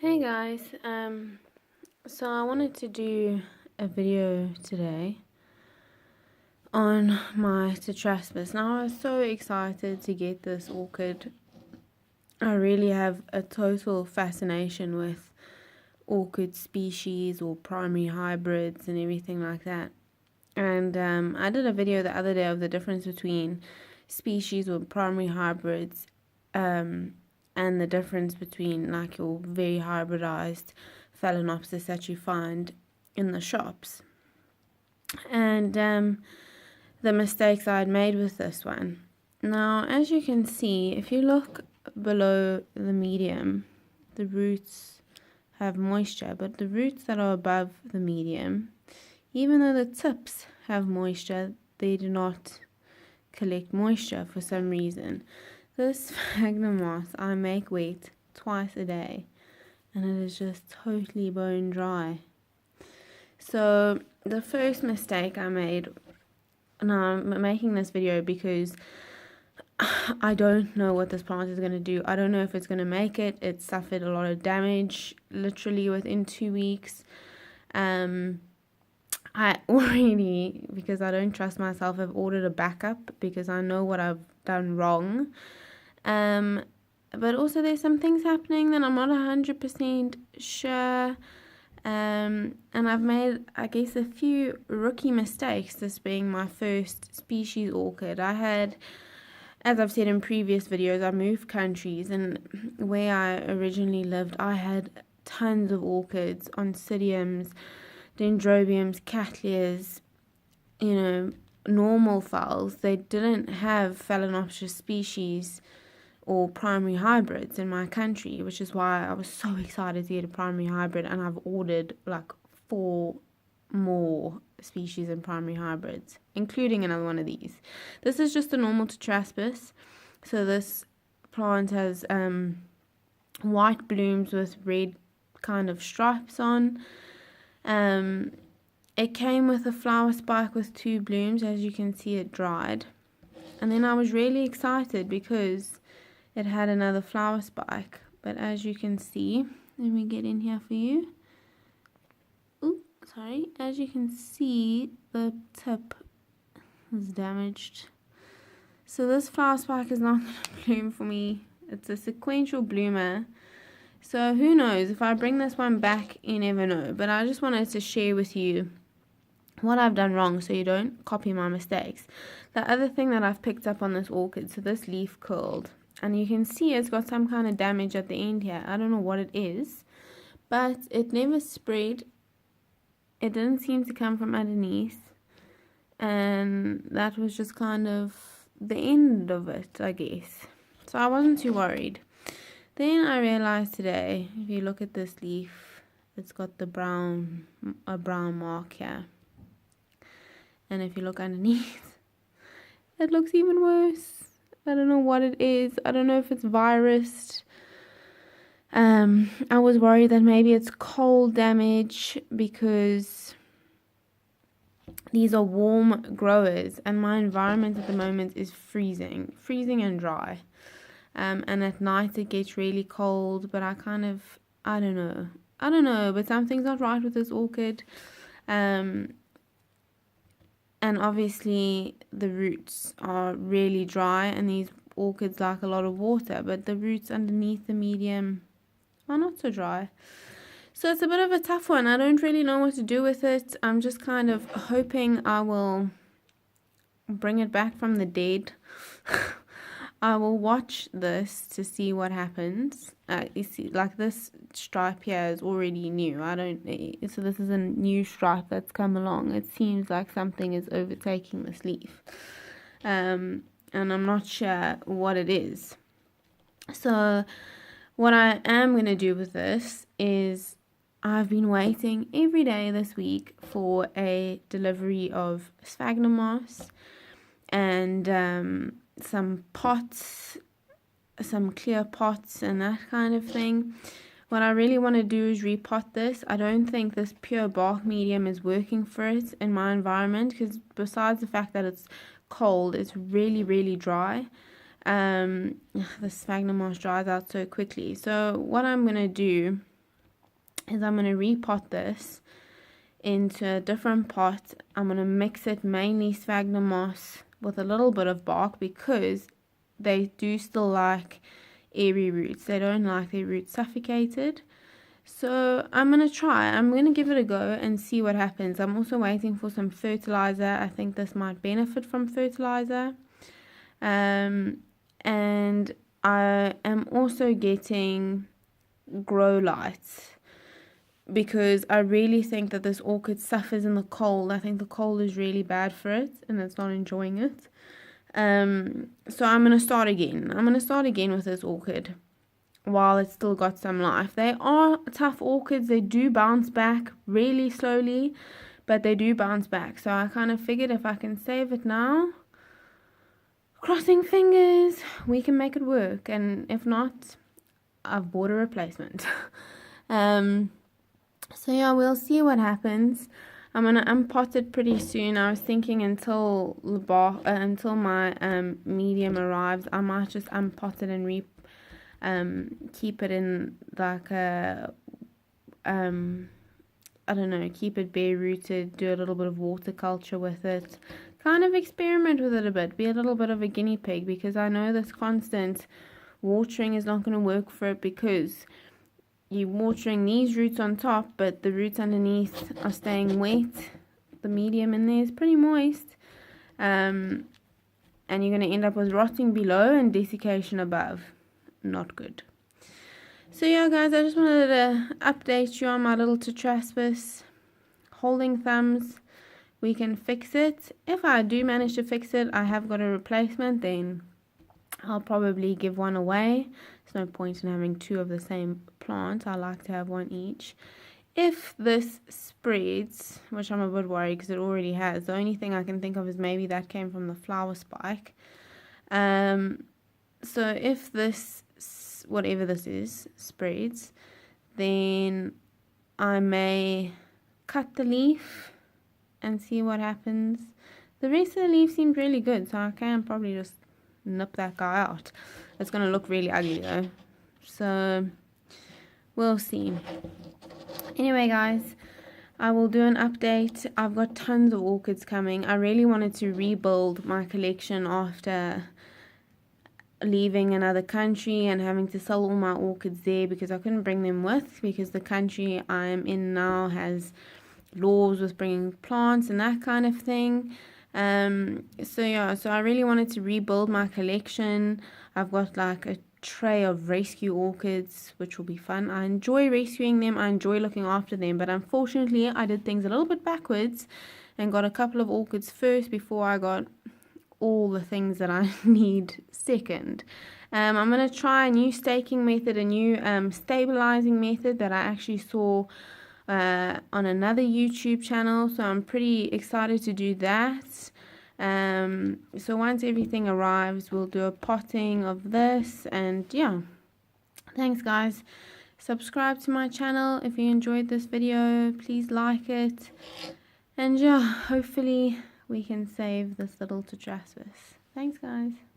Hey guys, so I wanted to do a video today on my tetraspis. Now I was so excited to get this orchid. I really have a total fascination with orchid species or primary hybrids and everything like that. And I did a video the other day of the difference between species or primary hybrids and the difference between like your very hybridized phalaenopsis that you find in the shops. And the mistakes I had made with this one. Now, as you can see, if you look below the medium, the roots have moisture, but the roots that are above the medium, even though the tips have moisture, they do not collect moisture for some reason. This sphagnum moss I make wet twice a day, and it is just totally bone dry. So the first mistake I made, now I'm making this video because I don't know what this plant is going to do. I don't know if it's going to make it. It suffered a lot of damage literally within 2 weeks. I already, because I don't trust myself, have ordered a backup because I know what I've done wrong. But also there's some things happening that I'm not 100% sure. And I've made, I guess, a few rookie mistakes, this being my first species orchid. I had, as I've said in previous videos, I moved countries, and where I originally lived, I had tons of orchids, oncidiums, dendrobiums, cattleyas, normal phals. They didn't have phalaenopsis species or primary hybrids in my country, which is why I was so excited to get a primary hybrid, and I've ordered like 4 more species and primary hybrids, including another one of these. This is just a normal tetraspis. So this plant has white blooms with red kind of stripes on. It came with a flower spike with 2 blooms. As you can see, it dried, and then I was really excited because it had another flower spike. But as you can see, let me get in here for you. Sorry, as you can see, the tip is damaged. So this flower spike is not going to bloom for me. It's a sequential bloomer. So who knows, if I bring this one back, you never know. But I just wanted to share with you what I've done wrong so you don't copy my mistakes. The other thing that I've picked up on this orchid, so this leaf curled, and you can see it's got some kind of damage at the end here. I don't know what it is, but it never spread. It didn't seem to come from underneath, and that was just kind of the end of it, I guess. So I wasn't too worried. Then I realized today, if you look at this leaf, it's got a brown mark here. And if you look underneath, it looks even worse. I don't know what it is. I don't know if it's virus. I was worried that maybe it's cold damage because these are warm growers and my environment at the moment is freezing and dry. And at night it gets really cold, but I don't know, but something's not right with this orchid. And obviously the roots are really dry, and these orchids like a lot of water, but the roots underneath the medium are not so dry. So it's a bit of a tough one. I don't really know what to do with it. I'm just kind of hoping I will bring it back from the dead. I will watch this to see what happens. You see, like this stripe here is already new. So this is a new stripe that's come along. It seems like something is overtaking this leaf. And I'm not sure what it is. So what I am going to do with this is I've been waiting every day this week for a delivery of sphagnum moss and some pots, some clear pots and that kind of thing. What I really want to do is repot this. I don't think this pure bark medium is working for it in my environment, because besides the fact that it's cold, it's really, really dry. The sphagnum moss dries out so quickly. So what I'm going to do is I'm going to repot this into a different pot. I'm going to mix it mainly sphagnum moss with a little bit of bark, because they do still like airy roots. They don't like their roots suffocated. So I'm going to give it a go and see what happens. I'm also waiting for some fertilizer. I think this might benefit from fertilizer. And I am also getting grow lights, because I really think that this orchid suffers in the cold. I think the cold is really bad for it, and it's not enjoying it. So I'm going to start again. With this orchid while it's still got some life. They are tough orchids. They do bounce back really slowly, but they do bounce back. So I kind of figured if I can save it now, crossing fingers, we can make it work. And if not, I've bought a replacement. So yeah, we'll see what happens. I'm gonna unpot it pretty soon. I was thinking until my medium arrives, I might just unpot it and keep it in like a I don't know, keep it bare rooted, do a little bit of water culture with it, kind of experiment with it a bit, be a little bit of a guinea pig, because I know this constant watering is not going to work for it, because you're watering these roots on top, but the roots underneath are staying wet. The medium in there is pretty moist. And you're going to end up with rotting below and desiccation above. Not good. So yeah, guys, I just wanted to update you on my little tetraspis. Holding thumbs, we can fix it. If I do manage to fix it, I have got a replacement, then I'll probably give one away. There's no point in having two of the same plant. I like to have one each. If this spreads, which I'm a bit worried because it already has, the only thing I can think of is maybe that came from the flower spike. So if this, whatever this is, spreads, then I may cut the leaf and see what happens. The rest of the leaf seemed really good, so I can probably just nip that guy out. It's going to look really ugly though, so we'll see. Anyway, guys, I will do an update. I've got tons of orchids coming. I really wanted to rebuild my collection after leaving another country and having to sell all my orchids there, because I couldn't bring them with, because the country I'm in now has laws with bringing plants and that kind of thing. So I really wanted to rebuild my collection. I've got like a tray of rescue orchids, which will be fun. I enjoy rescuing them, I enjoy looking after them, but unfortunately I did things a little bit backwards and got a couple of orchids first before I got all the things that I need second. I'm going to try a new staking method, a new stabilizing method that I actually saw on another YouTube channel, so I'm pretty excited to do that. So once everything arrives, we'll do a potting of this, and yeah, thanks guys. Subscribe to my channel if you enjoyed this video, please like it, and yeah, hopefully we can save this little tetraspis. Thanks guys.